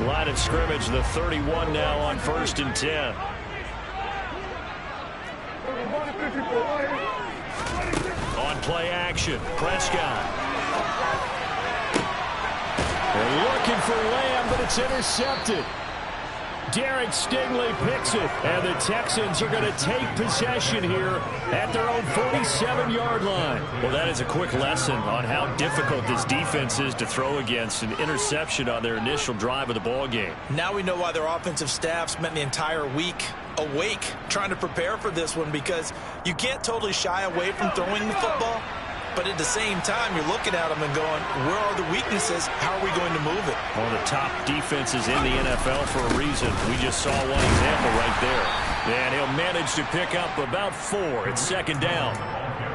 Line of scrimmage, the 31 now on 1st and 10. On play action, Prescott. They're looking for Lamb, but it's intercepted. Derek Stingley picks it, and the Texans are going to take possession here at their own 47-yard line. Well, that is a quick lesson on how difficult this defense is to throw against. An interception on their initial drive of the ball game. Now we know why their offensive staff spent the entire week awake trying to prepare for this one, because you can't totally shy away from throwing the football. But at the same time, you're looking at them and going, where are the weaknesses? How are we going to move it? One of the top defenses in the NFL for a reason. We just saw one example right there. And he'll manage to pick up about 4. It's 2nd down.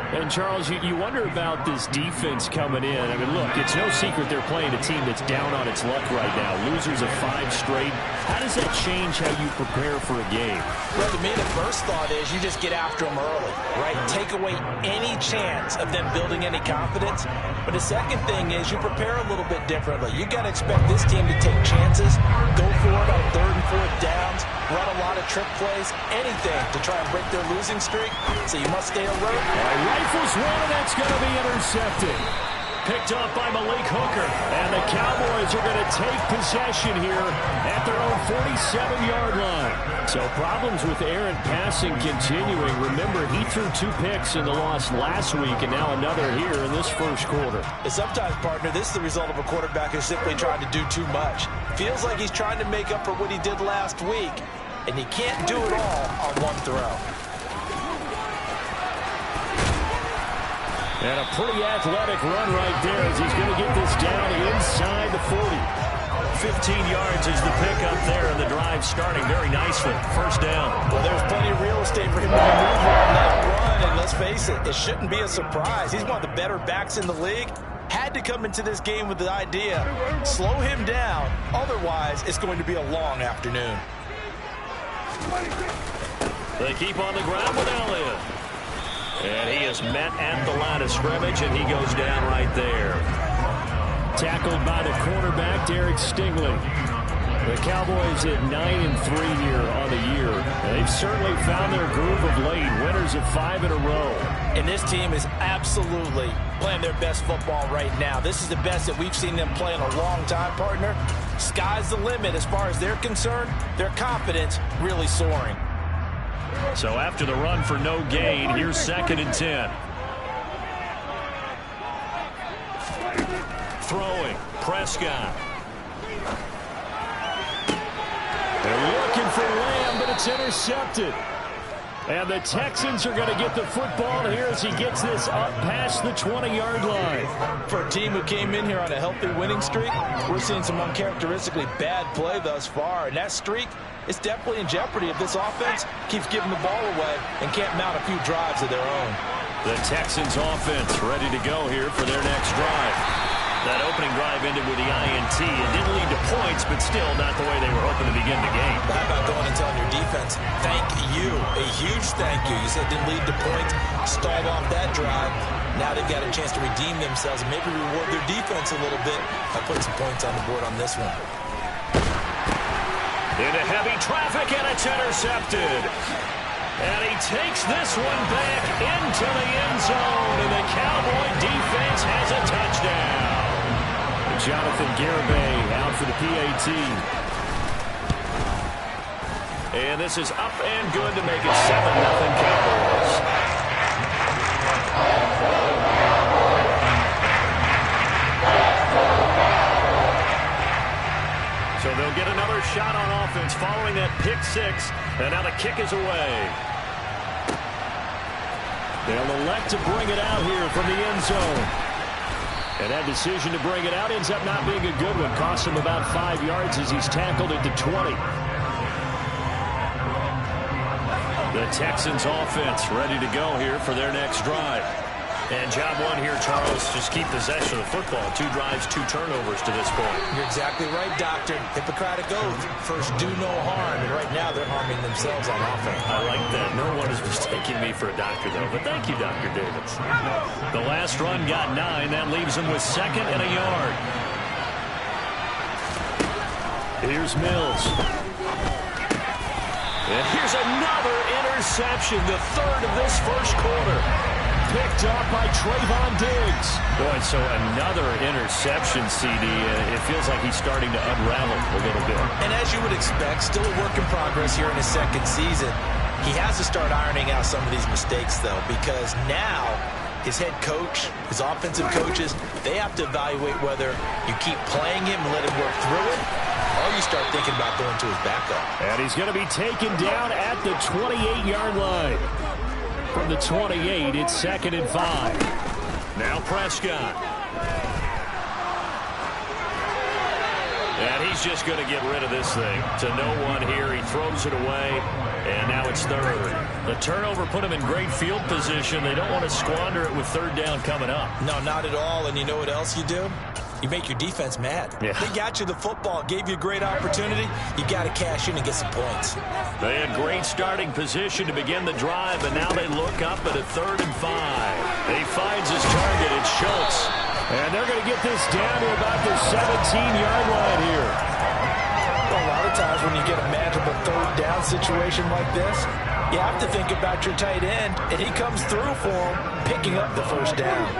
And, Charles, you wonder about this defense coming in. I mean, look, it's no secret they're playing a team that's down on its luck right now. Losers of 5 straight. How does that change how you prepare for a game? Well, to me, the first thought is you just get after them early, right? Take away any chance of them building any confidence. But the second thing is you prepare a little bit differently. You got to expect this team to take chances, go for it on 3rd and 4th downs, run a lot of trick plays, anything to try and break their losing streak. So you must stay alert. Rifles one, and that's going to be intercepted. Picked up by Malik Hooker. And the Cowboys are going to take possession here at their own 47-yard line. So problems with Aaron passing continuing. Remember, he threw 2 picks in the loss last week, and now another here in this first quarter. And sometimes, partner, this is the result of a quarterback who's simply trying to do too much. Feels like he's trying to make up for what he did last week, and he can't do it all on one throw. And a pretty athletic run right there as he's going to get this down inside the 40. 15 yards is the pickup there, and the drive starting very nicely. 1st down. Well, there's plenty of real estate for him to maneuver on that run, and let's face it, it shouldn't be a surprise. He's one of the better backs in the league. Had to come into this game with the idea, slow him down, otherwise it's going to be a long afternoon. They keep on the ground with Elliott. And he is met at the line of scrimmage, and he goes down right there. Tackled by the cornerback, Derek Stingley. The Cowboys at 9-3 here on the year. And they've certainly found their groove of late. Winners of 5 in a row. And this team is absolutely playing their best football right now. This is the best that we've seen them play in a long time, partner. Sky's the limit as far as they're concerned. Their confidence really soaring. So after the run for no gain, here's 2nd and 10. Throwing, Prescott. They're looking for Lamb, but it's intercepted. And the Texans are going to get the football here as he gets this up past the 20-yard line. For a team who came in here on a healthy winning streak, we're seeing some uncharacteristically bad play thus far. And that streak is definitely in jeopardy if this offense keeps giving the ball away and can't mount a few drives of their own. The Texans offense ready to go here for their next drive. That opening drive ended with the INT. It didn't lead to points, but still not the way they were hoping to begin the game. How about going and telling your defense, thank you, a huge thank you. You said it didn't lead to points, stalled off that drive. Now they've got a chance to redeem themselves and maybe reward their defense a little bit by putting some points on the board on this one. Into heavy traffic, and it's intercepted. And he takes this one back into the end zone, and the Cowboy defense has a touchdown. Jonathan Garibay out for the PAT. And this is up and good to make it 7-0 Cowboys. So they'll get another shot on offense following that pick 6, and now the kick is away. They'll elect to bring it out here from the end zone. And that decision to bring it out ends up not being a good one. Costs him about 5 yards as he's tackled at the 20. The Texans offense ready to go here for their next drive. And job one here, Charles, just keep possession of the football. 2 drives, 2 turnovers to this point. You're exactly right, Doctor. Hippocratic oath. First, do no harm. And right now, they're harming themselves on offense. I like that. No one is mistaking me for a doctor, though. But thank you, Dr. Davis. The last run got 9. That leaves them with 2nd and a yard. Here's Mills. And here's another interception, the third of this first quarter. Picked up by Trayvon Diggs. Boy, so another interception, CD. It feels like he's starting to unravel a little bit. And as you would expect, still a work in progress here in his second season. He has to start ironing out some of these mistakes, though, because now his head coach, his offensive coaches, they have to evaluate whether you keep playing him and let him work through it, or you start thinking about going to his backup. And he's going to be taken down at the 28-yard line. From the 28, it's 2nd and 5. Now Prescott. And he's just going to get rid of this thing. To no one here. He throws it away. And now it's 3rd. The turnover put him in great field position. They don't want to squander it with 3rd down coming up. No, not at all. And you know what else you do? You make your defense mad. Yeah. They got you the football, gave you a great opportunity. You got to cash in and get some points. They had great starting position to begin the drive, but now they look up at a 3rd and 5. He finds his target. It's Schultz. And they're going to get this down to about the 17-yard line here. Well, a lot of times when you get a manageable 3rd down situation like this, you have to think about your tight end, and he comes through for him, picking up the 1st down.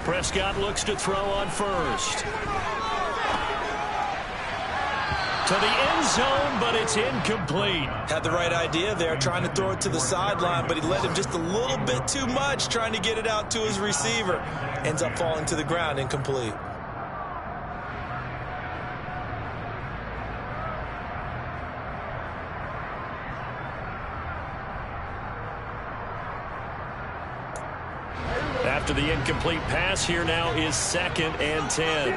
Prescott looks to throw on 1st. To the end zone, but it's incomplete. Had the right idea there, trying to throw it to the sideline, but he led him just a little bit too much, trying to get it out to his receiver. Ends up falling to the ground, incomplete. After the incomplete pass, here now is 2nd and 10.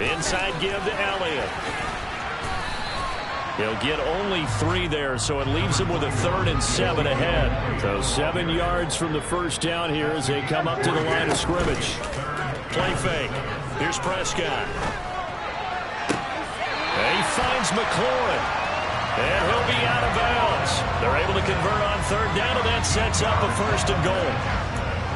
Inside give to Elliott. He'll get only 3 there, so it leaves him with a 3rd and 7 ahead. So 7 yards from the 1st down here as they come up to the line of scrimmage. Play fake. Here's Prescott. And he finds McLaurin. And he'll be out of bounds. They're able to convert on 3rd down, and that sets up a 1st and goal.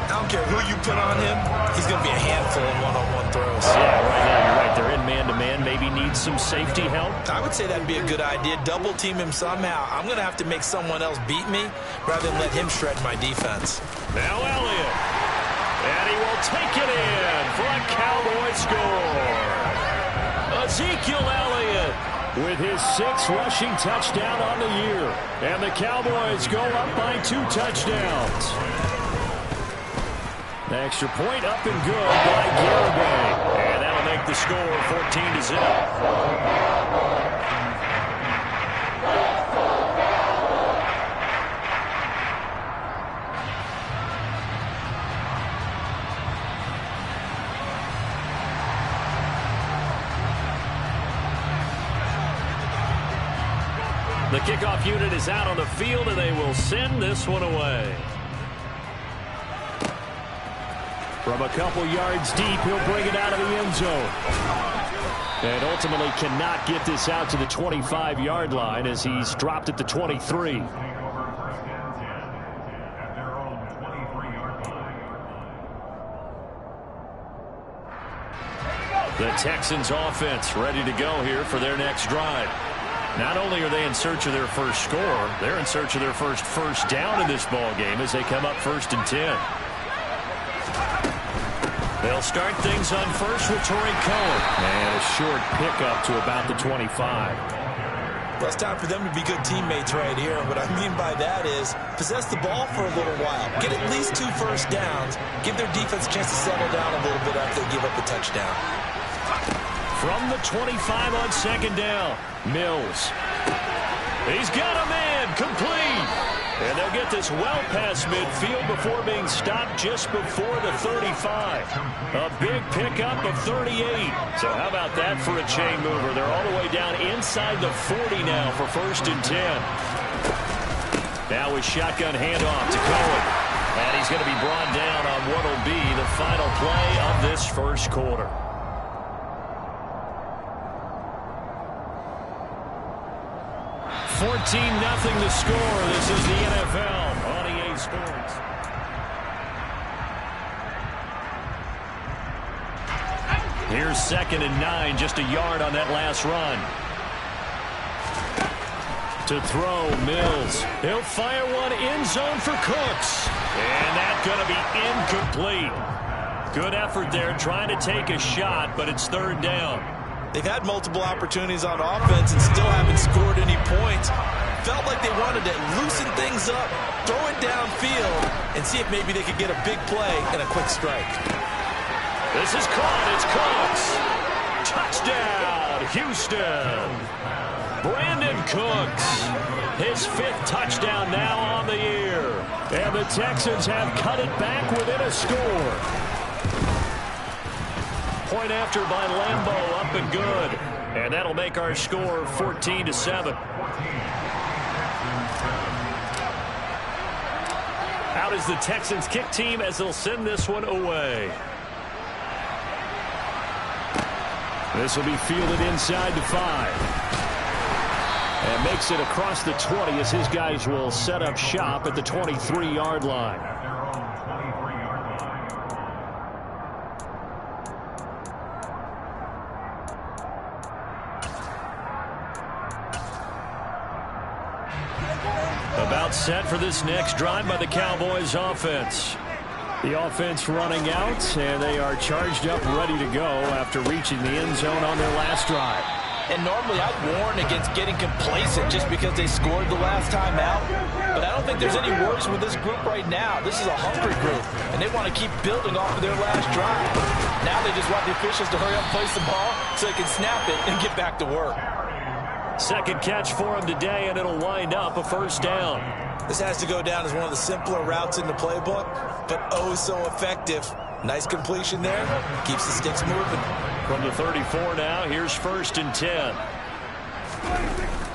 I don't care who you put on him, he's going to be a handful in one-on-one throws. Yeah, right now you're right. They're in man-to-man. Maybe needs some safety help. I would say that'd be a good idea. Double team him somehow. I'm going to have to make someone else beat me rather than let him shred my defense. Now Elliott. And he will take it in for a Cowboy score. Ezekiel Elliott with his 6th rushing touchdown on the year. And the Cowboys go up by 2 touchdowns. The extra point up and good by Garibay. And that'll make the score 14-0. The kickoff unit is out on the field, and they will send this one away. From a couple yards deep, he'll bring it out of the end zone. And ultimately cannot get this out to the 25-yard line as he's dropped at the 23. The Texans offense ready to go here for their next drive. Not only are they in search of their first score, they're in search of their first down in this ball game as they come up 1st and 10. They'll start things on 1st with Torrey Cohen. And a short pickup to about the 25. Well, it's time for them to be good teammates right here. And what I mean by that is possess the ball for a little while. Get at least 2 first downs. Give their defense a chance to settle down a little bit after they give up a touchdown. From the 25 on 2nd down, Mills. He's got a man complete. And they'll get this well past midfield before being stopped just before the 35. A big pickup of 38. So how about that for a chain mover? They're all the way down inside the 40 now for 1st and 10. Now with shotgun handoff to Cohen. And he's going to be brought down on what will be the final play of this first quarter. 14-0 the score. This is the NFL on EA Sports. Here's 2nd and 9, just a yard on that last run. To throw, Mills. He'll fire one end zone for Cooks. And that's going to be incomplete. Good effort there trying to take a shot, but it's 3rd down. They've had multiple opportunities on offense and still haven't scored any points. Felt like they wanted to loosen things up, throw it downfield, and see if maybe they could get a big play and a quick strike. This is caught. It's Cooks. Touchdown, Houston. Brandon Cooks. His 5th touchdown now on the year. And the Texans have cut it back within a score. Point after by Lambeau, up and good. And that'll make our score 14-7. Out is the Texans kick team as they'll send this one away. This will be fielded inside the 5. And makes it across the 20 as his guys will set up shop at the 23-yard line. About set for this next drive by the Cowboys offense. The offense running out, and they are charged up, ready to go after reaching the end zone on their last drive. And normally I'd warn against getting complacent just because they scored the last time out. But I don't think there's any worries with this group right now. This is a hungry group, and they want to keep building off of their last drive. Now they just want the officials to hurry up and place the ball so they can snap it and get back to work. 2nd catch for him today, and it'll wind up a 1st down. This has to go down as one of the simpler routes in the playbook, but oh so effective. Nice completion there. Keeps the sticks moving. From the 34 now, here's 1st and 10.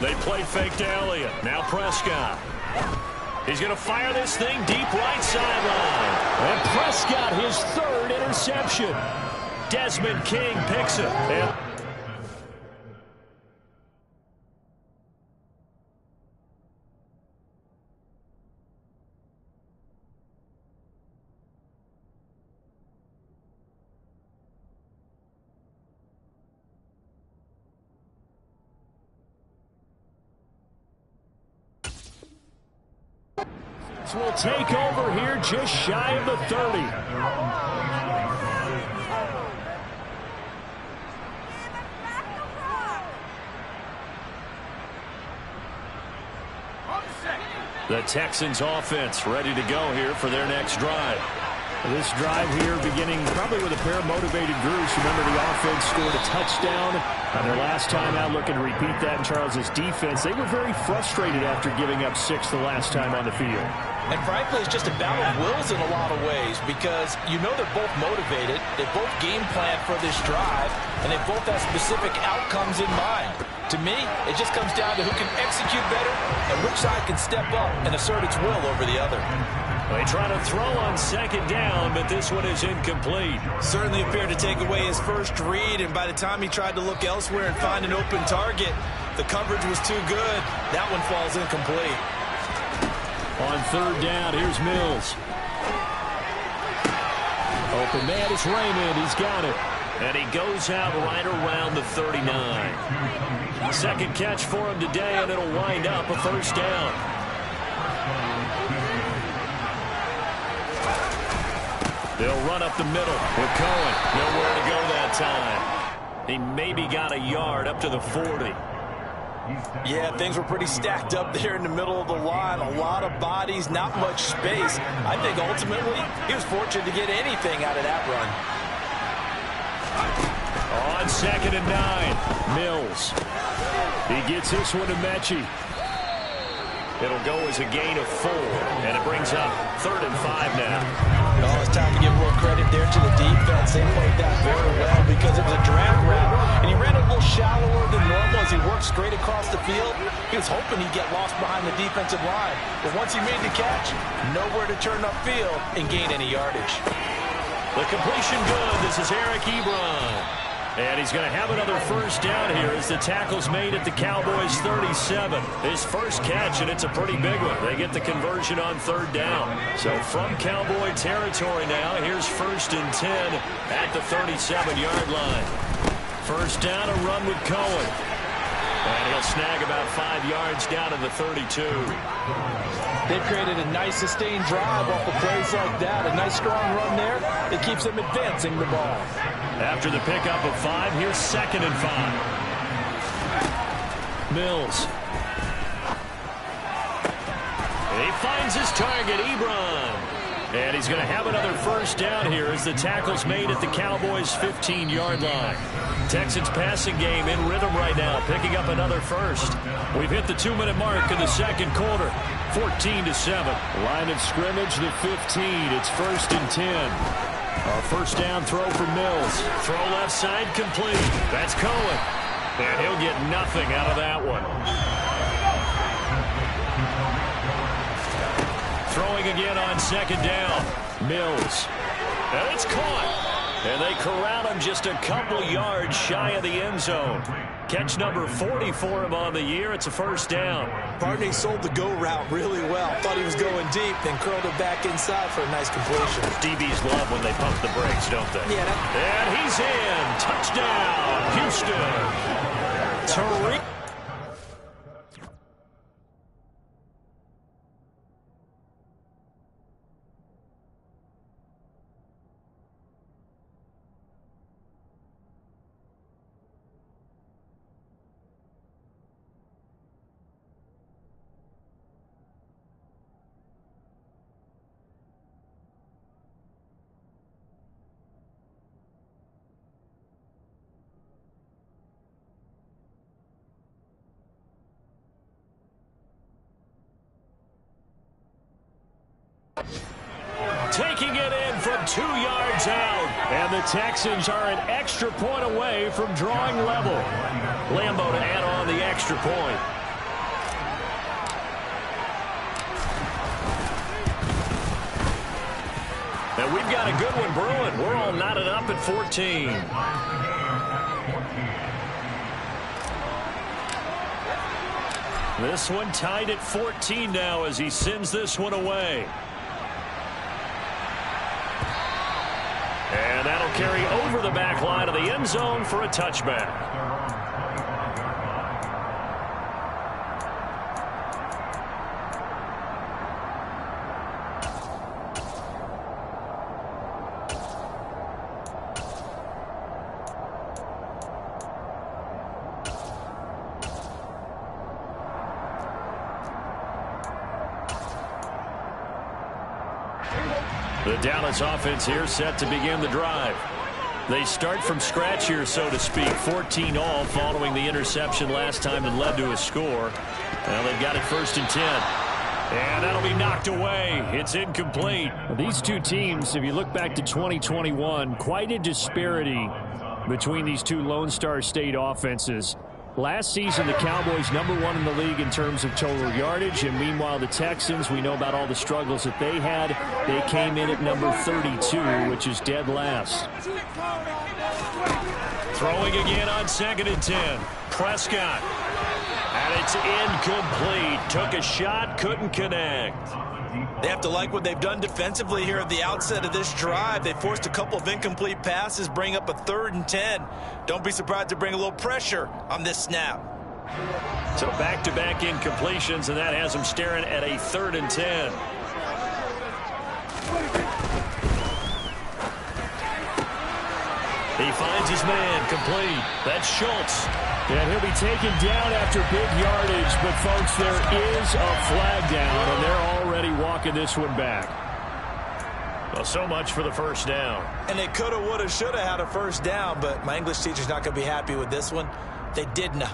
They play fake to Elliott. Now Prescott. He's going to fire this thing deep right sideline. And Prescott, his 3rd interception. Desmond King picks it. And will take over here just shy of the 30. The Texans offense ready to go here for their next drive. This drive here beginning probably with a pair of motivated groups. Remember, the offense scored a touchdown on their last time out, looking to repeat that in Charles's defense. They were very frustrated after giving up 6 the last time on the field. And frankly, it's just a battle of wills in a lot of ways because you know they're both motivated, they both game plan for this drive, and they both have specific outcomes in mind. To me, it just comes down to who can execute better and which side can step up and assert its will over the other. They try to throw on 2nd down, but this one is incomplete. Certainly appeared to take away his first read, and by the time he tried to look elsewhere and find an open target, the coverage was too good. That one falls incomplete. On 3rd down, here's Mills. Open man is Raymond. He's got it. And he goes out right around the 39. 2nd catch for him today, and it'll wind up a 1st down. They'll run up the middle with Cohen. Nowhere to go that time. He maybe got a yard up to the 40. Yeah, things were pretty stacked up there in the middle of the line. A lot of bodies, not much space. I think ultimately he was fortunate to get anything out of that run. On 2nd and 9, Mills. He gets this one to Mechie. It'll go as a gain of 4, and it brings up 3rd and 5 now. Oh, it's time to give real credit there to the defense. They played that very well because it was a drag route, and he ran a little shallower than normal as he worked straight across the field. He was hoping he'd get lost behind the defensive line, but once he made the catch, nowhere to turn upfield and gain any yardage. The completion good. This is Eric Ebron. And he's going to have another 1st down here as the tackle's made at the Cowboys' 37. His first catch, and it's a pretty big one. They get the conversion on 3rd down. So from Cowboy territory now, here's 1st and 10 at the 37-yard line. First down, a run with Cohen. And he'll snag about 5 yards down to the 32. They've created a nice sustained drive off of plays like that. A nice strong run there. It keeps them advancing the ball. After the pickup of 5, here's 2nd and 5. Mills. And he finds his target, Ebron. And he's going to have another first down here as the tackle's made at the Cowboys' 15-yard line. Texans passing game in rhythm right now, picking up another first. We've hit the 2-minute mark in the second quarter, 14-7. Line of scrimmage, the 15. It's 1st and 10. A first down throw for Mills. Throw left side complete. That's Cohen. And he'll get nothing out of that one. Throwing again on 2nd down. Mills. And it's caught. And they corral him just a couple yards shy of the end zone. Catch number 40 for him on the year. It's a first down. Partney sold the go route really well. Thought he was going deep, then curled it back inside for a nice completion. DBs love when they pump the brakes, don't they? Yeah. And he's in. Touchdown, Houston. Tariq. Taking it in from 2 yards out. And the Texans are an extra point away from drawing level. Lambo to add on the extra point. And we've got a good one brewing. We're all knotted up at 14. This one tied at 14 now as he sends this one away. And that'll carry over the back line of the end zone for a touchback. The Dallas offense here set to begin the drive. They start from scratch here, so to speak. 14 all following the interception last time that led to a score. Well, they've got it 1st and 10. And that'll be knocked away. It's incomplete. These two teams, if you look back to 2021, quite a disparity between these two Lone Star State offenses. Last season, the Cowboys #1 in the league in terms of total yardage, and meanwhile, the Texans, we know about all the struggles that they had. They came in at number 32, which is dead last. Throwing again on 2nd and 10. Prescott. And it's incomplete. Took a shot, couldn't connect. They have to like what they've done defensively here at the outset of this drive. They forced a couple of incomplete passes, bring up a 3rd and 10. Don't be surprised to bring a little pressure on this snap. So back-to-back incompletions, and that has them staring at a 3rd and 10. He finds his man, complete. That's Schultz. And he'll be taken down after big yardage, but folks, there is a flag down, and they're already walking this one back. Well, so much for the first down. And they coulda, woulda, shoulda had a first down, but my English teacher's not going to be happy with this one. They didn't.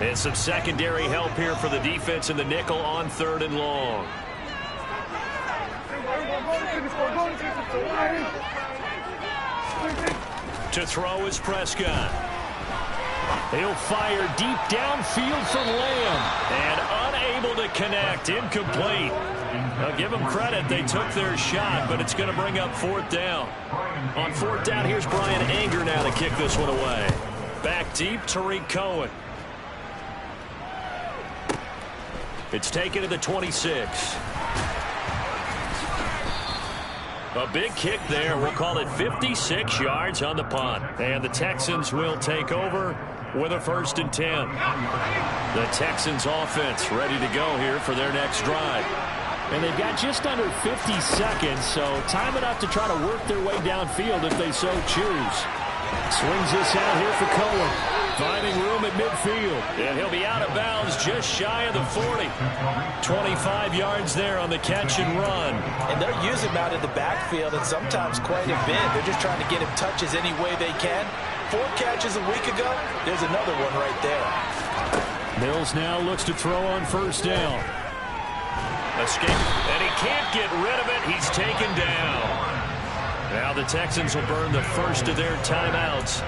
And some secondary help here for the defense in the nickel on 3rd and long. To throw is Prescott. He'll fire deep downfield for Lamb. And unable unable to connect. Incomplete. Now, give them credit. They took their shot, but it's going to bring up 4th down. On 4th down, here's Brian Anger now to kick this one away. Back deep, Tariq Cohen. It's taken to the 26. A big kick there. We'll call it 56 yards on the punt. And the Texans will take over with a 1st and 10. The Texans offense ready to go here for their next drive. And they've got just under 50 seconds, so time enough to try to work their way downfield if they so choose. Swings this out here for Cohen. Finding room at midfield. And he'll be out of bounds just shy of the 40. 25 yards there on the catch and run. And they'll use him out in the backfield, and sometimes quite a bit. They're just trying to get him touches any way they can. 4 catches a week ago. There's another one right there. Mills now looks to throw on 1st down. Escape, and he can't get rid of it. He's taken down. Now the Texans will burn the first of their timeouts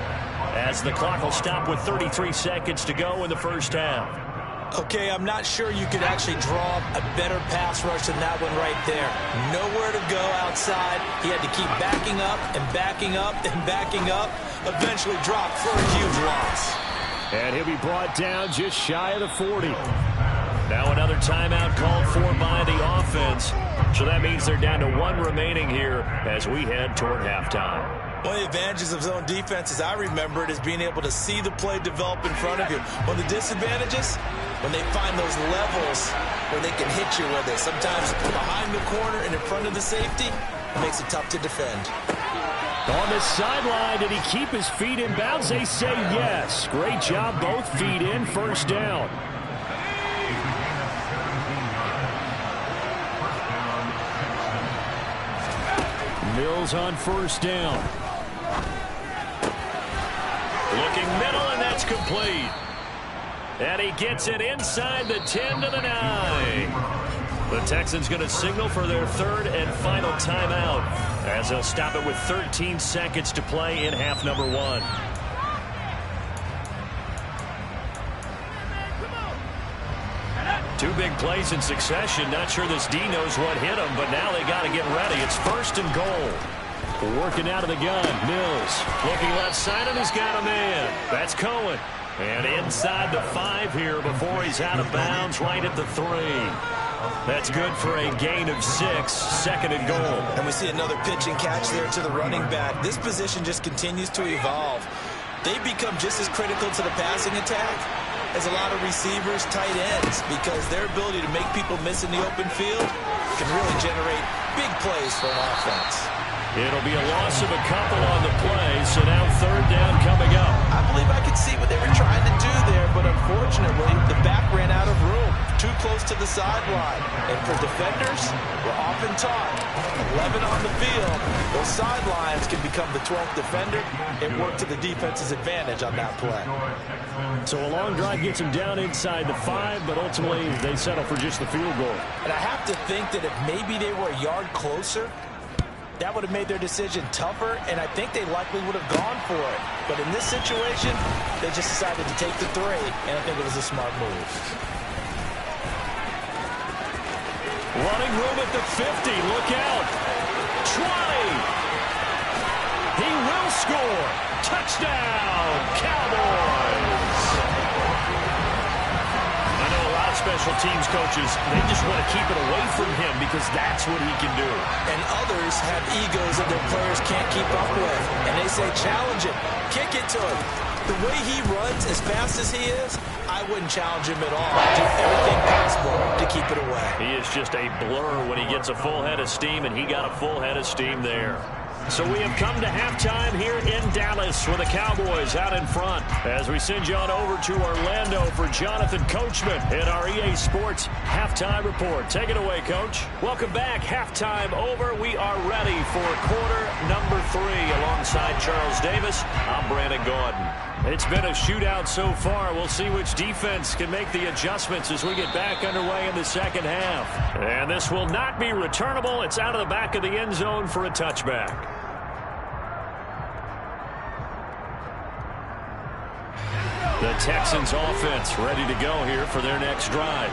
as the clock will stop with 33 seconds to go in the 1st half. Okay, I'm not sure you could actually draw a better pass rush than that one right there. Nowhere to go outside. He had to keep backing up and backing up and backing up. Eventually dropped for a huge loss. And he'll be brought down just shy of the 40. Now another timeout called for by the offense. So that means they're down to 1 remaining here as we head toward halftime. One of the advantages of zone defense, as I remember it, is being able to see the play develop in front of you. One of the disadvantages, when they find those levels where they can hit you with it. Sometimes behind the corner and in front of the safety, it makes it tough to defend. On the sideline, did he keep his feet in bounds? They say yes. Great job, both feet in, 1st down. Mills on 1st down. Looking middle, and that's complete. And he gets it inside the 10 to the 9. The Texans going to signal for their 3rd and final timeout as they'll stop it with 13 seconds to play in half number 1. Two big plays in succession. Not sure this D knows what hit him, but now they got to get ready. It's 1st and goal. Working out of the gun, Mills. Looking left side, and he's got a man. That's Cohen. And inside the 5 here before he's out of bounds, right at the 3. That's good for a gain of 6, 2nd and goal. And we see another pitch and catch there to the running back. This position just continues to evolve. They become just as critical to the passing attack as a lot of receivers, tight ends, because their ability to make people miss in the open field can really generate big plays for an offense. It'll be a loss of a couple on the play, so now 3rd down coming up. I believe I could see what they were trying to do there, but unfortunately, the back ran out of room, too close to the sideline. And for defenders, we're often taught, 11 on the field, those sidelines can become the 12th defender and work to the defense's advantage on that play. So a long drive gets them down inside the 5, but ultimately they settle for just the field goal. And I have to think that if maybe they were a yard closer, that would have made their decision tougher, and I think they likely would have gone for it. But in this situation, they just decided to take the 3, and I think it was a smart move. Running room at the 50. Look out. 20. He will score. Touchdown, Cowboys. I know a lot of special teams coaches, they just want to keep it away from him because that's what he can do. And others have egos that their players can't keep up with. And they say, challenge him, kick it to him. The way he runs as fast as he is, I wouldn't challenge him at all. Do everything possible to keep it away. He is just a blur when he gets a full head of steam, and he got a full head of steam there. So we have come to halftime here in Dallas with the Cowboys out in front as we send you on over to Orlando for Jonathan Coachman in our EA Sports Halftime Report. Take it away, Coach. Welcome back. Halftime over. We are ready for quarter number 3 alongside Charles Davis. I'm Brandon Gordon. It's been a shootout so far. We'll see which defense can make the adjustments as we get back underway in the second half. And this will not be returnable. It's out of the back of the end zone for a touchback. The Texans offense ready to go here for their next drive.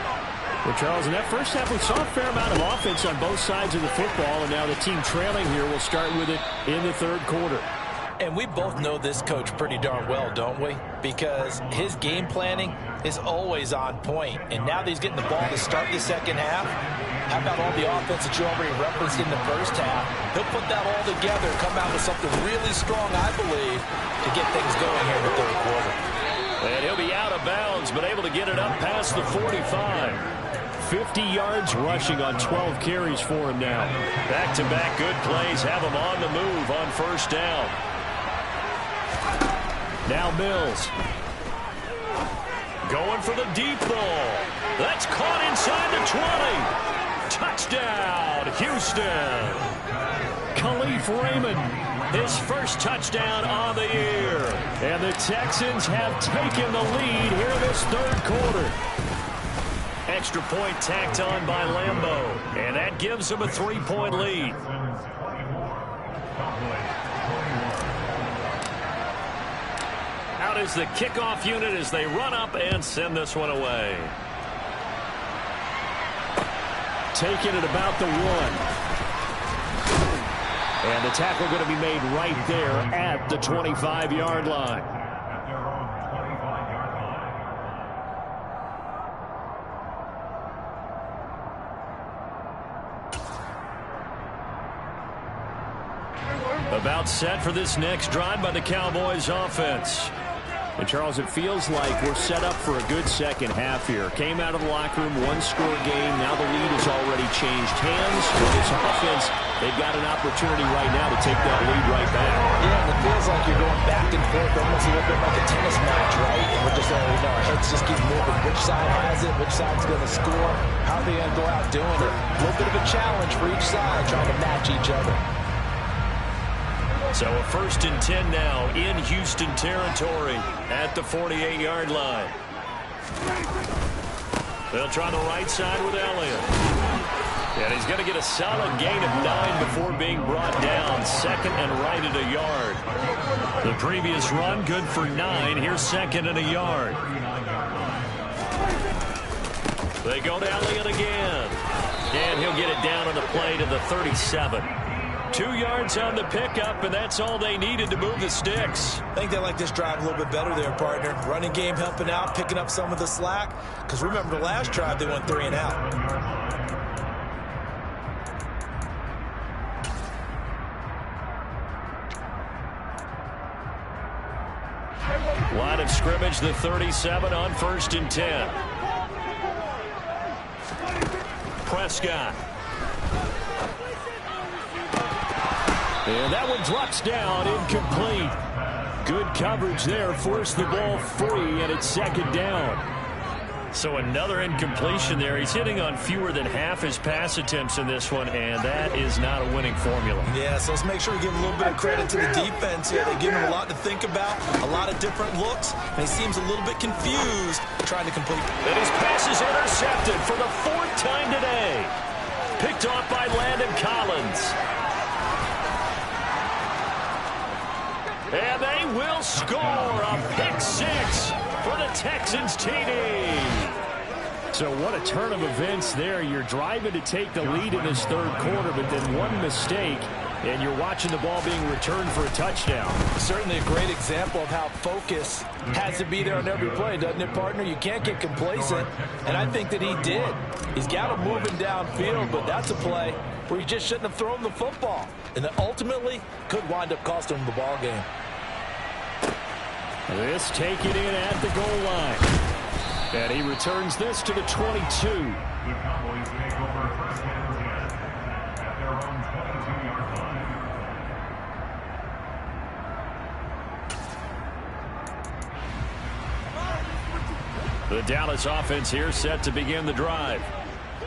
Well, Charles, in that first half, we saw a fair amount of offense on both sides of the football, and now the team trailing here will start with it in the third quarter. And we both know this coach pretty darn well, don't we? Because his game planning is always on point. And now that he's getting the ball to start the second half, how about all the offense that you already referenced in the first half? He'll put that all together and come out with something really strong, I believe, to get things going here in the third quarter. And he'll be out of bounds, but able to get it up past the 45. 50 yards rushing on 12 carries for him now. Back-to-back good plays have him on the move on first down. Now Mills. Going for the deep ball. That's caught inside the 20. Touchdown, Houston. Khalif Raymond, his first touchdown on the year. And the Texans have taken the lead here in this third quarter. Extra point tacked on by Lambeau. And that gives them a 3-point lead. Out is the kickoff unit as they run up and send this one away. Taking it about the 1. And the tackle going to be made right there at the 25-yard line. About set for this next drive by the Cowboys offense. And, Charles, it feels like we're set up for a good second half here. Came out of the locker room, one-score game. Now the lead has already changed hands. For this offense, they've got an opportunity right now to take that lead right back. Yeah, and it feels like you're going back and forth, almost a little bit like a tennis match, right? And we're just, our heads just keep moving. Which side has it? Which side's going to score? How are they going to go out doing it? A little bit of a challenge for each side, trying to match each other. So a 1st and 10 now in Houston territory at the 48-yard line. They'll try the right side with Elliott. And he's going to get a solid gain of 9 before being brought down. Second and right at a yard. The previous run good for 9. Here's second and a yard. They go to Elliott again. And he'll get it down on the play to the 37. 2 yards on the pickup, and that's all they needed to move the sticks. I think they like this drive a little bit better there, partner. Running game helping out, picking up some of the slack. Because remember, the last drive, they went 3 and out. Line of scrimmage, the 37 on 1st and 10. Prescott. And that one drops down, incomplete. Good coverage there, forced the ball free, and it's second down. So another incompletion there. He's hitting on fewer than half his pass attempts in this one, and that is not a winning formula. Yeah, so let's make sure we give a little bit of credit to the defense here. They give him a lot to think about, a lot of different looks, and he seems a little bit confused trying to complete. And his pass is intercepted for the 4th time today. Picked off by Landon Collins. And they will score a pick 6 for the Texans TD. So what a turn of events there. You're driving to take the lead in this third quarter, but then one mistake, and you're watching the ball being returned for a touchdown. Certainly a great example of how focus has to be there on every play, doesn't it, partner? You can't get complacent, and I think that he did. He's got him moving downfield, but that's a play where he just shouldn't have thrown the football, and that ultimately could wind up costing him the ball game. This taken in at the goal line. And he returns this to the 22. The Cowboys take over first and 10 at their own 22-yard line. The Dallas offense here set to begin the drive.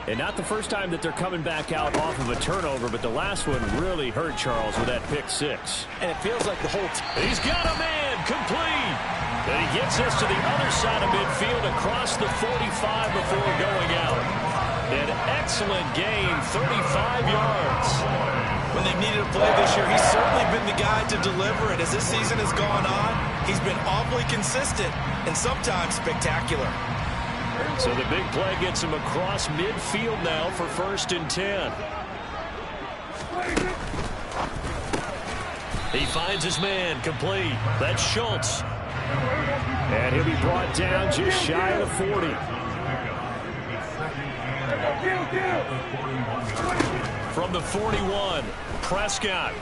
And not the first time that they're coming back out off of a turnover, but the last one really hurt Charles with that pick 6. And it feels like the whole He's got a man complete. And he gets us to the other side of midfield across the 45 before going out. An excellent gain, 35 yards. When they've needed a play this year, he's certainly been the guy to deliver it. As this season has gone on, he's been awfully consistent and sometimes spectacular. So the big play gets him across midfield now for 1st and 10. He finds his man complete. That's Schultz. And he'll be brought down just shy of the 40. From the 41, Prescott.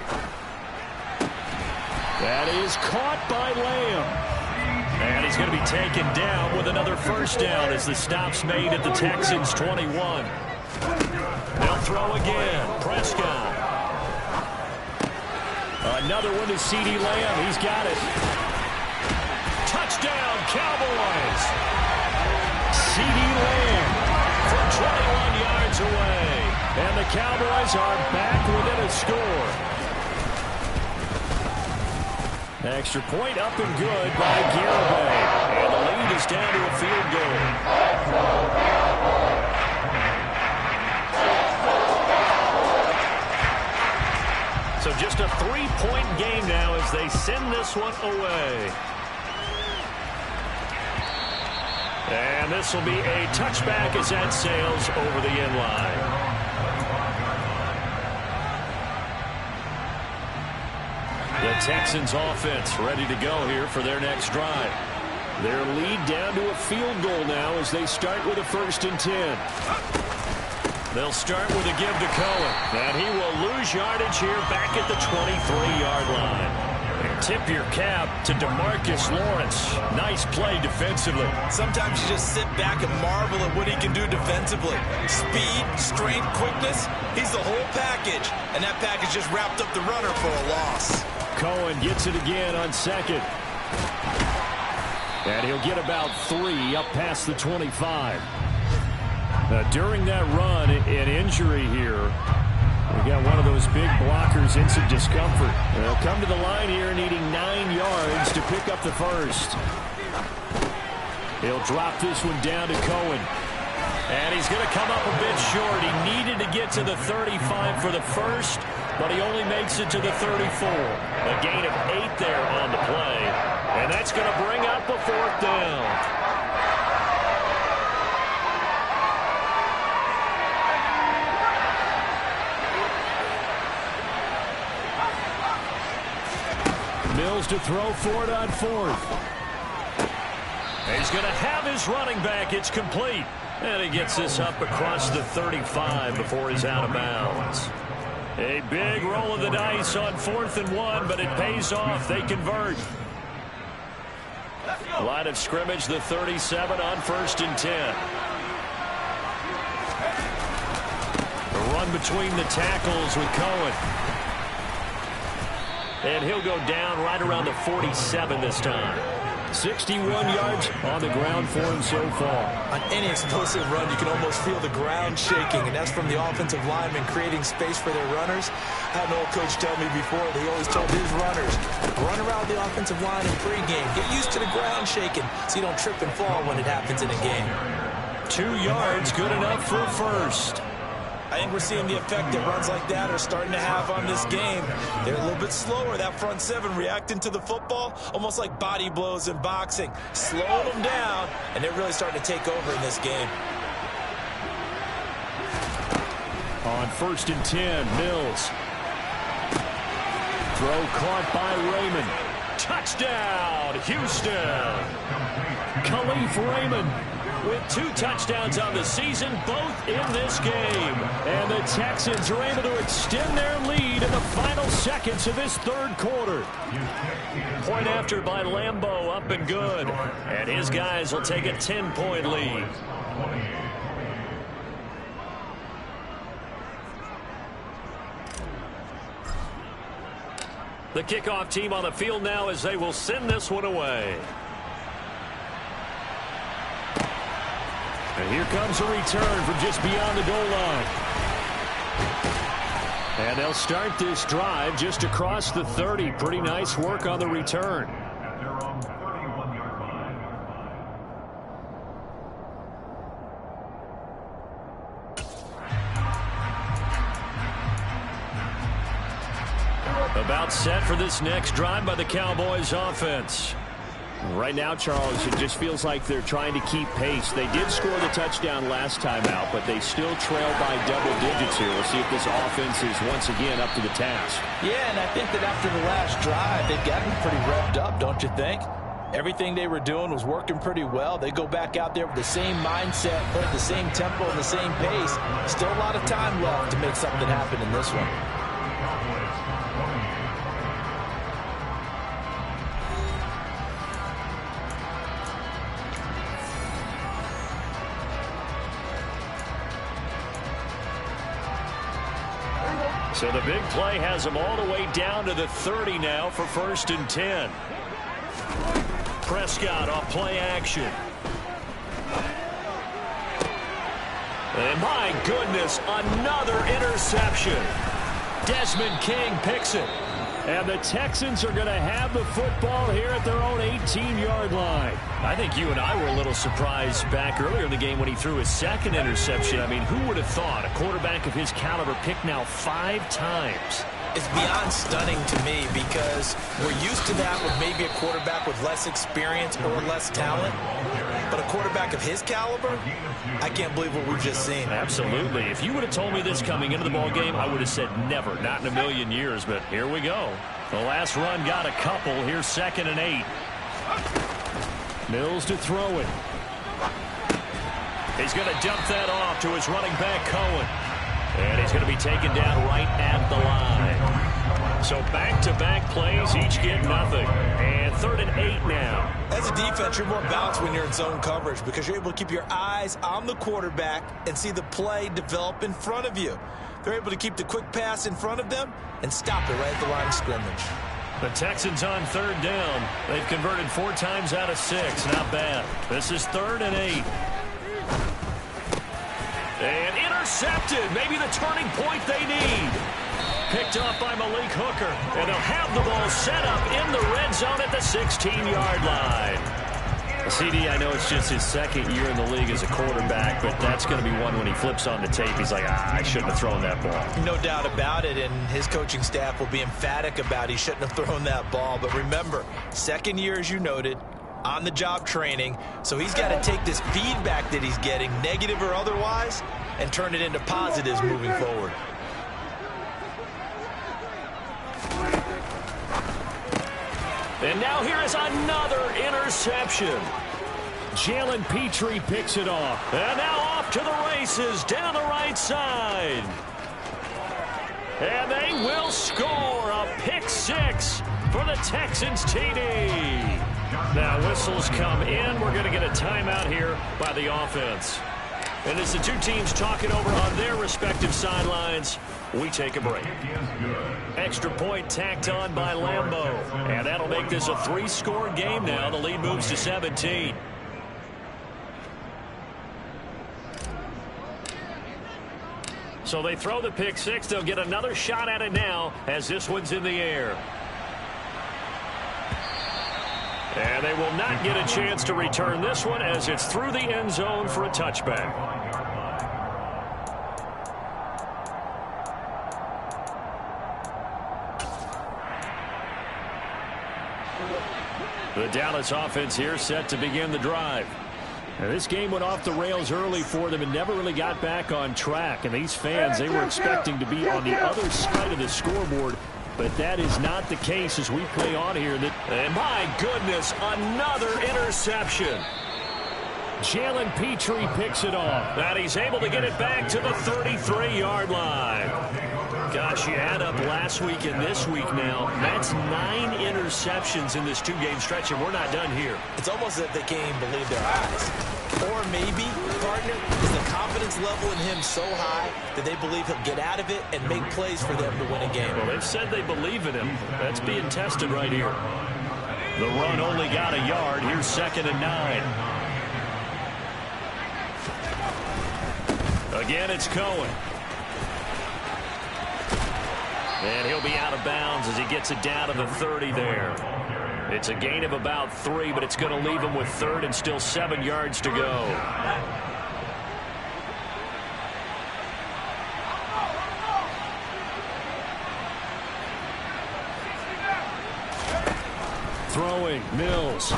That is caught by Lamb. And he's going to be taken down with another 1st down as the stop's made at the Texans' 21. They'll throw again. Prescott. Another one to CeeDee Lamb. He's got it. Touchdown, Cowboys. CeeDee Lamb from 21 yards away. And the Cowboys are back within a score. Extra point up and good by Garibay. And the lead is down to a field goal. So just a 3-point game now as they send this one away. And this will be a touchback as that sails over the end line. The Texans offense ready to go here for their next drive. Their lead down to a field goal now as they start with a 1st and 10. They'll start with a give to Cohen. And he will lose yardage here back at the 23-yard line. And tip your cap to DeMarcus Lawrence. Nice play defensively. Sometimes you just sit back and marvel at what he can do defensively. Speed, strength, quickness. He's the whole package. And that package just wrapped up the runner for a loss. Cohen gets it again on 2nd. And he'll get about 3 up past the 25. During that run, an injury here. We got one of those big blockers in some discomfort. They'll come to the line here needing 9 yards to pick up the 1st. He'll drop this one down to Cohen. And he's going to come up a bit short. He needed to get to the 35 for the 1st, but he only makes it to the 34. A gain of 8 there on the play. And that's going to bring up a 4th down. Mills to throw for it on 4th. He's going to have his running back. It's complete. And he gets this up across the 35 before he's out of bounds. A big roll of the dice on 4th and 1, but it pays off. They convert. Line of scrimmage, the 37 on 1st and 10. The run between the tackles with Cohen. And he'll go down right around the 47 this time. 61 yards on the ground for him so far. On any explosive run, you can almost feel the ground shaking, and that's from the offensive linemen creating space for their runners. I had an old coach tell me before, they always told his runners, run around the offensive line in pregame. Get used to the ground shaking so you don't trip and fall when it happens in a game. 2 yards, good enough for a 1st. I think we're seeing the effect that runs like that are starting to have on this game. They're a little bit slower, that front 7 reacting to the football, almost like body blows in boxing. Slowing them down, and they're really starting to take over in this game. On 1st and 10, Mills. Throw caught by Raymond. Touchdown, Houston. Khalif Raymond with 2 touchdowns on the season, both in this game. And the Texans are able to extend their lead in the final seconds of this 3rd quarter. Point after by Lambeau, up and good. And his guys will take a 10-point lead. The kickoff team on the field now as they will send this one away. And here comes a return from just beyond the goal line. And they'll start this drive just across the 30. Pretty nice work on the return. At their own 31-yard line. About set for this next drive by the Cowboys offense. Right now, Charles, it just feels like they're trying to keep pace. They did score the touchdown last time out, but they still trail by double digits here. We'll see if this offense is once again up to the task. Yeah, and I think that after the last drive, they've gotten pretty revved up, don't you think? Everything they were doing was working pretty well. They go back out there with the same mindset, put the same tempo and the same pace. Still a lot of time left to make something happen in this one. So the big play has them all the way down to the 30 now for 1st and 10. Prescott off play action. And my goodness, another interception. Desmond King picks it. And the Texans are going to have the football here at their own 18-yard line. I think you and I were a little surprised back earlier in the game when he threw his second interception. I mean, who would have thought a quarterback of his caliber picked now 5 times? It's beyond stunning to me because we're used to that with maybe a quarterback with less experience or less talent. But a quarterback of his caliber, I can't believe what we've just seen. Absolutely. If you would have told me this coming into the ball game, I would have said never, not in a million years. But here we go. The last run got a couple. Here's 2nd and 8. Mills to throw it. He's going to dump that off to his running back, Cohen. And he's going to be taken down right at the line. So back-to-back plays, each get nothing. And 3rd and 8 now. As a defense, you're more balanced when you're in zone coverage because you're able to keep your eyes on the quarterback and see the play develop in front of you. They're able to keep the quick pass in front of them and stop it right at the line of scrimmage. The Texans on 3rd down. They've converted 4 times out of 6. Not bad. This is 3rd and 8. And intercepted. Maybe the turning point they need. Picked off by Malik Hooker. And they'll have the ball set up in the red zone at the 16-yard line. CD, I know it's just his 2nd year in the league as a quarterback, but that's going to be one when he flips on the tape. He's like, I shouldn't have thrown that ball. No doubt about it, and his coaching staff will be emphatic about he shouldn't have thrown that ball. But remember, 2nd year, as you noted, on-the-job training. So he's got to take this feedback that he's getting, negative or otherwise, and turn it into positives moving forward. And now here is another interception. Jalen Petrie picks it off. And now off to the races down the right side. And they will score a pick-6 for the Texans TD. Now whistles come in. We're going to get a timeout here by the offense. And as the two teams talking over on their respective sidelines, we take a break. Extra point tacked on by Lambeau. And that'll make this a 3-score game now. The lead moves to 17. So they throw the pick-6. They'll get another shot at it now as this one's in the air. And they will not get a chance to return this one as it's through the end zone for a touchback. The Dallas offense here set to begin the drive. Now, this game went off the rails early for them and never really got back on track. And these fans, they were expecting to be on the other side of the scoreboard. But that is not the case as we play on here. And my goodness, another interception. Jalen Petrie picks it off. And he's able to get it back to the 33-yard line. Gosh, you add up last week and this week now. That's 9 interceptions in this 2-game stretch, and we're not done here. It's almost as if they can't even believe their eyes. Or maybe, partner, is the confidence level in him so high that they believe he'll get out of it and make plays for them to win a game. Well, they've said they believe in him. That's being tested right here. The run only got a yard. Here's 2nd and 9. Again, it's Cohen. And he'll be out of bounds as he gets it down to the 30 there. It's a gain of about 3, but it's going to leave him with 3rd and still 7 yards to go. Throwing, Mills.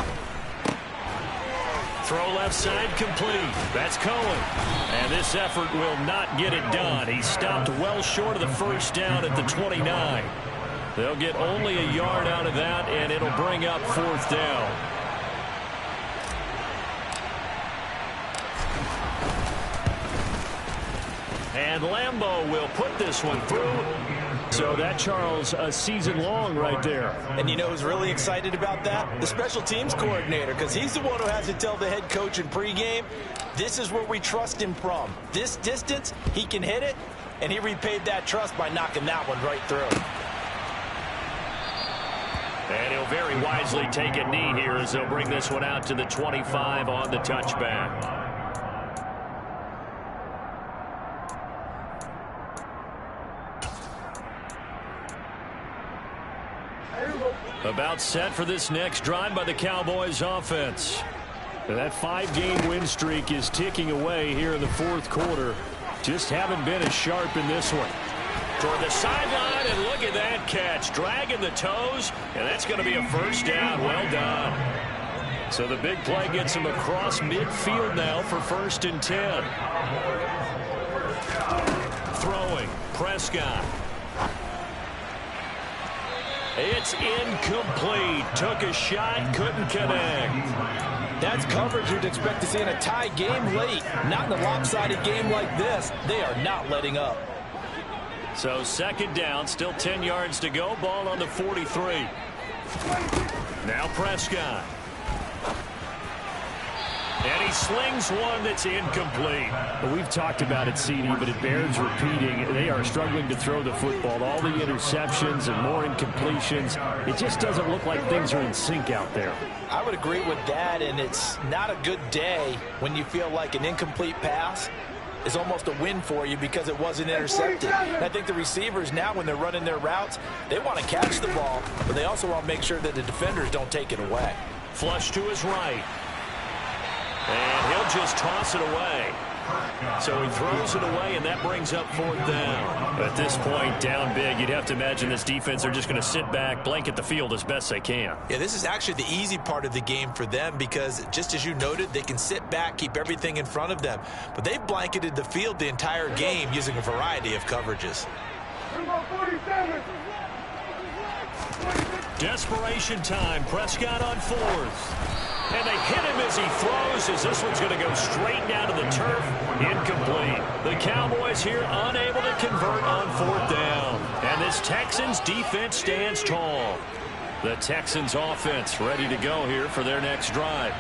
Throw left side complete. That's Cohen. And this effort will not get it done. He stopped well short of the first down at the 29. They'll get only a yard out of that, and it'll bring up fourth down. And Lambo will put this one through. So that, Charles, a season long right there. And you know who's really excited about that? The special teams coordinator, because he's the one who has to tell the head coach in pregame, this is where we trust him from. This distance, he can hit it, and he repaid that trust by knocking that one right through. And he'll very wisely take a knee here as they'll bring this one out to the 25 on the touchback. About set for this next drive by the Cowboys offense. That 5-game win streak is ticking away here in the fourth quarter. Just haven't been as sharp in this one. Toward the sideline, and look at that catch. Dragging the toes, and that's going to be a first down. Well done. So the big play gets him across midfield now for 1st and 10. Throwing, Prescott. It's incomplete. Took a shot, couldn't connect. That's coverage you'd expect to see in a tie game late. Not in a lopsided game like this. They are not letting up. So 2nd down, still 10 yards to go. Ball on the 43. Now Prescott. And he slings one that's incomplete. Well, we've talked about it, CD, but it bears repeating. They are struggling to throw the football. All the interceptions and more incompletions. It just doesn't look like things are in sync out there. I would agree with that, and it's not a good day when you feel like an incomplete pass is almost a win for you because it wasn't intercepted. And I think the receivers now, when they're running their routes, they want to catch the ball, but they also want to make sure that the defenders don't take it away. Flush to his right. And he'll just toss it away. So he throws it away, and that brings up 4th down. At this point, down big, you'd have to imagine this defense are just going to sit back, blanket the field as best they can. Yeah, this is actually the easy part of the game for them because, just as you noted, they can sit back, keep everything in front of them. But they've blanketed the field the entire game using a variety of coverages. Desperation time. Prescott on 4th. And they hit him as he throws, as this one's going to go straight down to the turf. Incomplete. The Cowboys here unable to convert on 4th down. And this Texans defense stands tall. The Texans offense ready to go here for their next drive.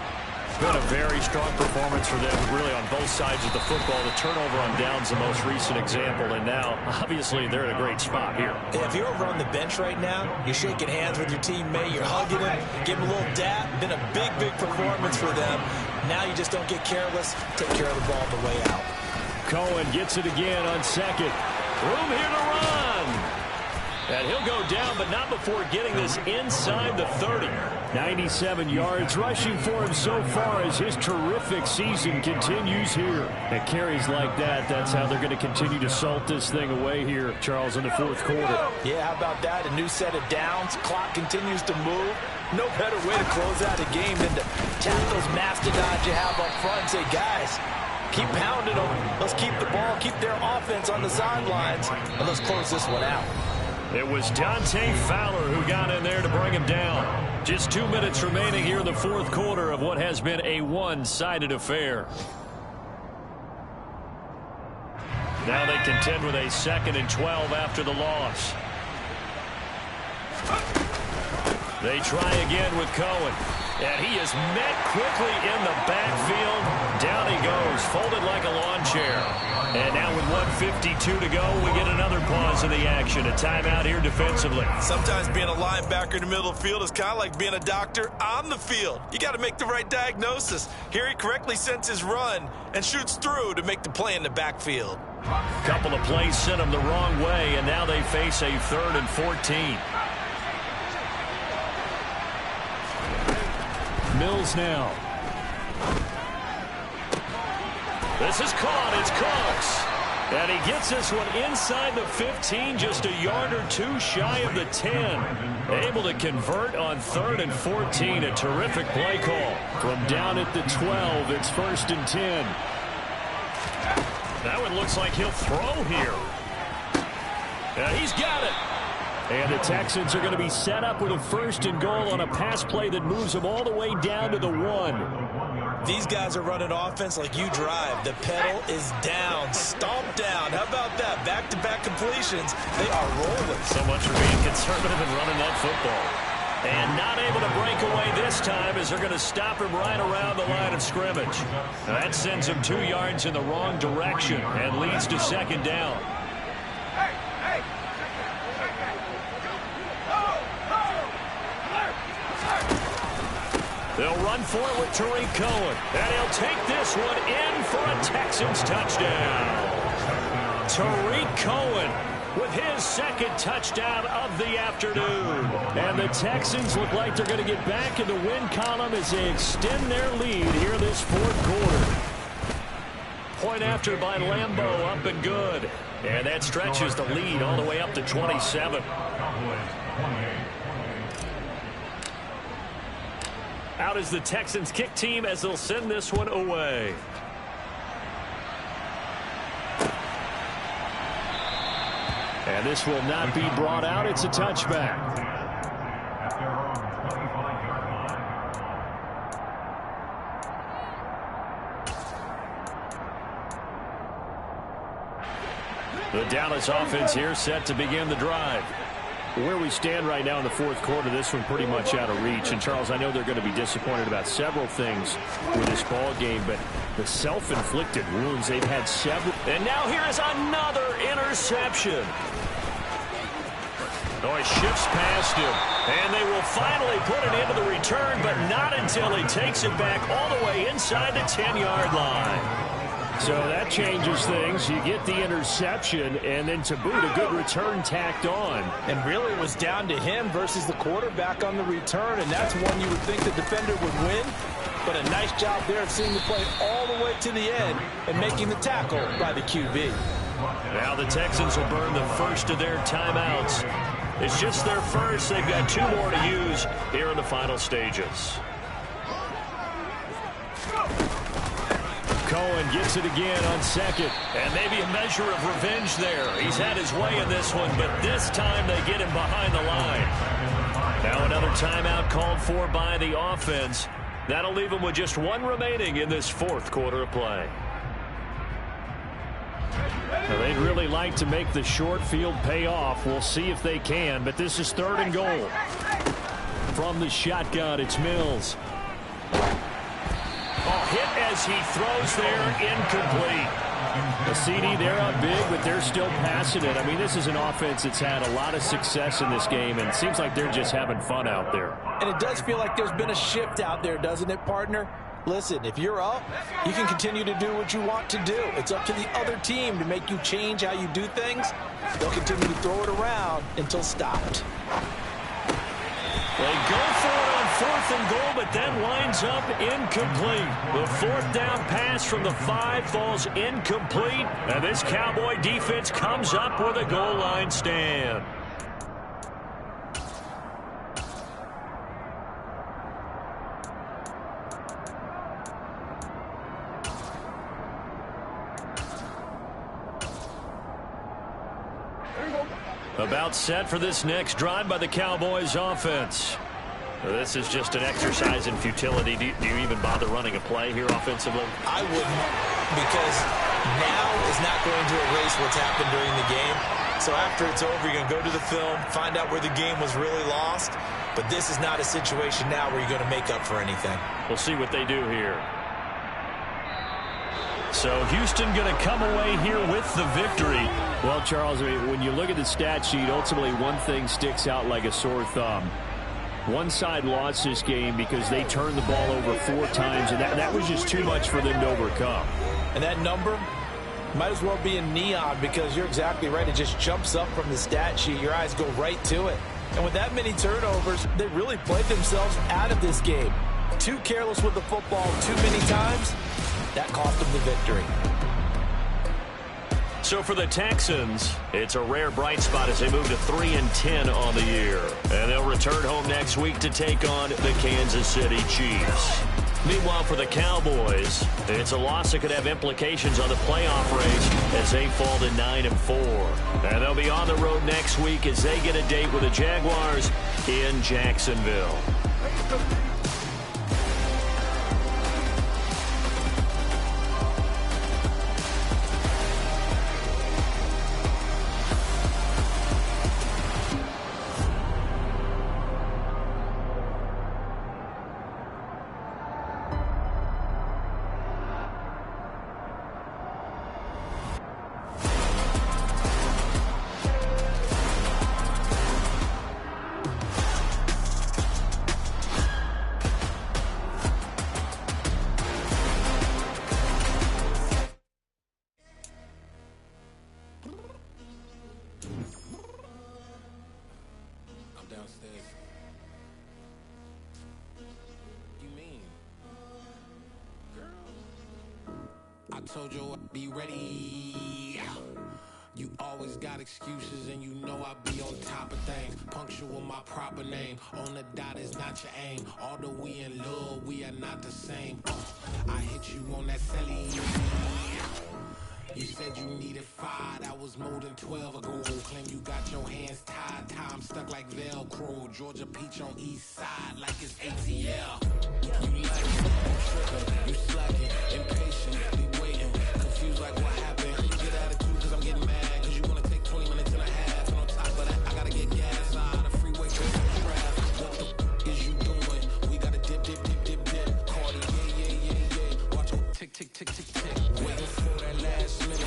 Been a very strong performance for them, really, on both sides of the football. The turnover on downs the most recent example, and now, obviously, they're in a great spot here. If you're over on the bench right now, you're shaking hands with your teammate, you're hugging him, giving him a little dap. Been a big, big performance for them. Now you just don't get careless. Take care of the ball on the way out. Cohen gets it again on 2nd. Room here to run. And he'll go down, but not before getting this inside the 30. 97 yards rushing for him so far as his terrific season continues here. And carries like that, that's how they're going to continue to salt this thing away here, Charles, in the 4th quarter. Yeah, how about that? A new set of downs. Clock continues to move. No better way to close out a game than to tap those mastodons you have up front and say, guys, keep pounding them. Let's keep the ball, keep their offense on the sidelines, and let's close this one out. It was Dante Fowler who got in there to bring him down. Just 2 minutes remaining here in the 4th quarter of what has been a one-sided affair. Now they contend with a 2nd and 12 after the loss. They try again with Cohen. And he is met quickly in the backfield. Down he goes, folded like a lawn chair. And now with 1:52 to go, we get another pause in the action. A timeout here defensively. Sometimes being a linebacker in the middle of the field is kind of like being a doctor on the field. You got to make the right diagnosis. Here he correctly sends his run and shoots through to make the play in the backfield. Couple of plays sent him the wrong way, and now they face a 3rd and 14. Mills now. This is caught. It's Cooks. And he gets this one inside the 15, just a yard or two shy of the 10. Able to convert on 3rd and 14. A terrific play call. From down at the 12, it's 1st and 10. That one looks like he'll throw here. He's got it. And the Texans are going to be set up with a 1st and goal on a pass play that moves them all the way down to the 1. These guys are running offense like you drive. The pedal is down, stomp down. How about that? Back-to-back completions. They are rolling. So much for being conservative and running that football. And not able to break away this time as they're going to stop him right around the line of scrimmage. That sends him 2 yards in the wrong direction and leads to 2nd down. They'll run for it with Tariq Cohen. And he'll take this one in for a Texans touchdown. Tariq Cohen with his 2nd touchdown of the afternoon. And the Texans look like they're going to get back in the win column as they extend their lead here this 4th quarter. Point after by Lambeau, up and good. And that stretches the lead all the way up to 27. Out is the Texans kick team as they'll send this one away. And this will not be brought out. It's a touchback. The Dallas offense here set to begin the drive. Where we stand right now in the 4th quarter, this one pretty much out of reach. And, Charles, I know they're going to be disappointed about several things with this ball game, but the self-inflicted wounds, they've had several. And now here is another interception. Oh, he shifts past him. And they will finally put it into the return, but not until he takes it back all the way inside the 10-yard line. So that changes things. You get the interception, and then to boot, a good return tacked on. And really it was down to him versus the quarterback on the return, and that's one you would think the defender would win. But a nice job there of seeing the play all the way to the end and making the tackle by the QB. Now the Texans will burn the first of their timeouts. It's just their first. They've got 2 more to use here in the final stages. Cohen gets it again on 2nd. And maybe a measure of revenge there. He's had his way in this one, but this time they get him behind the line. Now another timeout called for by the offense. That'll leave him with just 1 remaining in this 4th quarter of play. Now they'd really like to make the short field pay off. We'll see if they can, but this is 3rd and goal. From the shotgun, it's Mills. Hit as he throws there, incomplete. A CD, they're up big, but they're still passing it. I mean, this is an offense that's had a lot of success in this game, and it seems like they're just having fun out there. And it does feel like there's been a shift out there, doesn't it, partner? Listen, if you're up, you can continue to do what you want to do. It's up to the other team to make you change how you do things. They'll continue to throw it around until stopped. They go for it on 4th and goal, but then winds up incomplete. The 4th down pass from the 5 falls incomplete, and this Cowboy defense comes up with a goal line stand. About set for this next drive by the Cowboys offense. This is just an exercise in futility. Do you even bother running a play here offensively? I wouldn't, because now is not going to erase what's happened during the game. So after it's over, you're going to go to the film, find out where the game was really lost. But this is not a situation now where you're going to make up for anything. We'll see what they do here. So Houston going to come away here with the victory. Well, Charles, I mean, when you look at the stat sheet, ultimately one thing sticks out like a sore thumb. One side lost this game because they turned the ball over 4 times, and that was just too much for them to overcome. And that number might as well be in neon, because you're exactly right. It just jumps up from the stat sheet. Your eyes go right to it. And with that many turnovers, they really played themselves out of this game. Too careless with the football too many times. That cost them the victory. So for the Texans, it's a rare bright spot as they move to 3-10 on the year. And they'll return home next week to take on the Kansas City Chiefs. Meanwhile, for the Cowboys, it's a loss that could have implications on the playoff race as they fall to 9-4. And they'll be on the road next week as they get a date with the Jaguars in Jacksonville. I told you I'd be ready. You always got excuses and you know I be on top of things. Punctual with my proper name. On the dot is not your aim. Although we in love, we are not the same. I hit you on that celly. You said you needed 5, that was more than 12 ago. Claim you got your hands tied, time stuck like Velcro. Georgia Peach on east side like it's ATL. You like it, you slacking, impatient, waiting, confused like what happened. You get attitude cause I'm getting mad, cause you wanna take 20 minutes and a half. And on top of that, I gotta get gas out of the freeway, cause I'm trapped. What the is you doing? We gotta dip. Cardi, yeah. Watch your tick. Waiting for that last minute.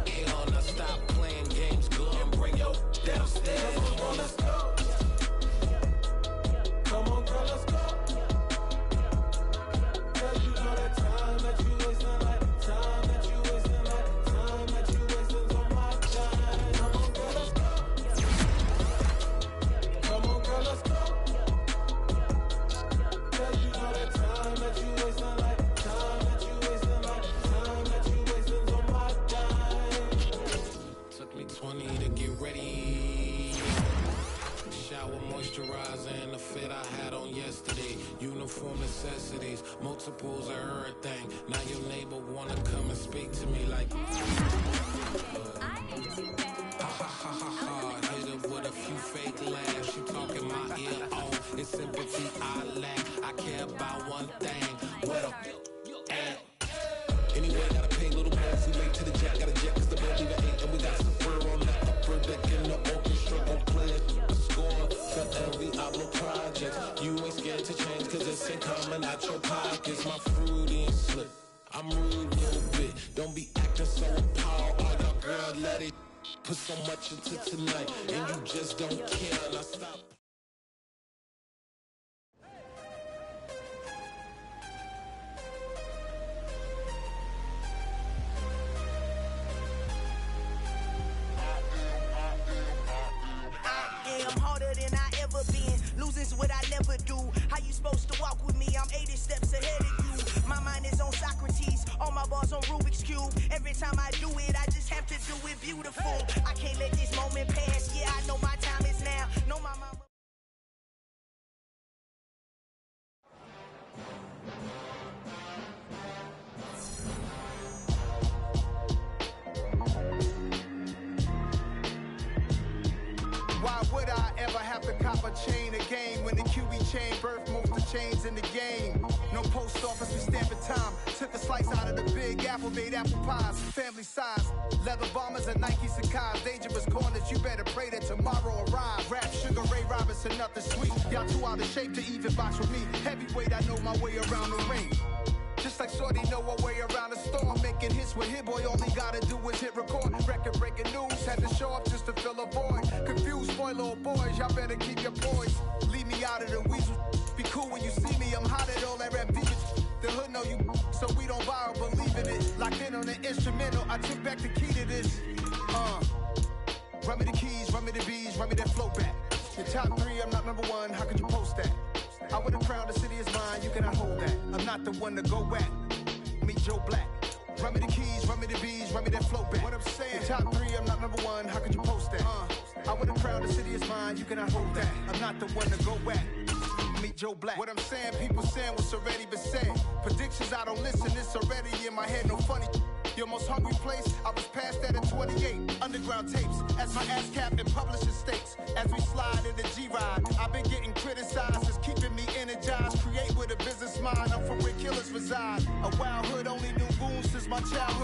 Hell, now stop playing games, go and bring your downstairs. Come on, let's go. Come on, girl, let's go. Cause you know that time that you wasting, like time that you wasting, like time that you wasting on my time. Come on, girl, let's go. Come on, girl, let's go. Cause you know that time that you wasting, like time that you wasting, like time that you wasting on my time. Took me 20 to get ready. Shower moisturizer and the fit I had on yesterday. Uniform necessities, multiples of everything. Now your neighbor wanna come and speak to me like ha. Hit her with a few fake laughs. She talking my ear off. It's sympathy I lack. I care about one thing. What up? Anyway, gotta pay a little more. See late to the jack, got a jet cause the boat leave at 8. And we got some fur on the upper deck in the orchestra. Gon' play it, score for every album project. You ain't scared to change cause it's ain't coming out your pockets. My fruity and slip, I'm rude a little bit. Don't be acting so appalled. Oh, your girl, let it put so much into tonight. And you just don't care. Now stop. I'm harder than I ever been. Losing's what I never do. How you supposed to walk with me? I'm 80 steps ahead of you. My mind is on Socrates. All my bars on Rubik's Cube. Every time I do it, I just have to do it beautiful. I can't let this moment pass. Yeah, I know my time is now. Know my mama. Why would I ever have to cop a chain again when the QB chain birthed most of chains in the game? No post office, we stamping time. Took a slice out of the big apple, made apple pies, family size. Leather bombers and Nike Sacai's. Dangerous corners, you better pray that tomorrow arrive. Rap, Sugar Ray Robinson, nothing sweet. Y'all too out of shape to even box with me. Heavyweight, I know my way around the ring. Just like Shorty know her way around the storm. Making hits with Hit Boy, all he gotta do is hit record. Record breaking news, had to show up just to fill a void. Confused boy, little boys, y'all better keep your poise. Leave me out of the weasel. Be cool when you see me, I'm hot at all that rap digits. The hood know you, so we don't borrow, believe in it. Locked in on the instrumental, I took back the key to this. Run me the keys, run me the bees, run me that flow back. Your top 3, I'm not number 1, how could you post that? I would have crowned the city is mine, you cannot hold that. I'm not the one to go back. Meet Joe Black. Run me the keys, run me the bees, run me that flow back. What I'm saying, top 3, I'm not number 1, how could you post that? I would've crowned the city is mine, you cannot hold that. I'm not the one to go back. Meet Joe Black. What I'm saying, people saying what's already been said. Predictions, I don't listen, it's already in my head, no funny. Your most hungry place, I was past that at 28. Underground tapes, as my ass cap in publishing states. As we slide in the G-Ride, I've been getting criticized, it's keeping me energized. Create with a business mind, I'm from where killers reside. A wild hood, only knew goons since my childhood.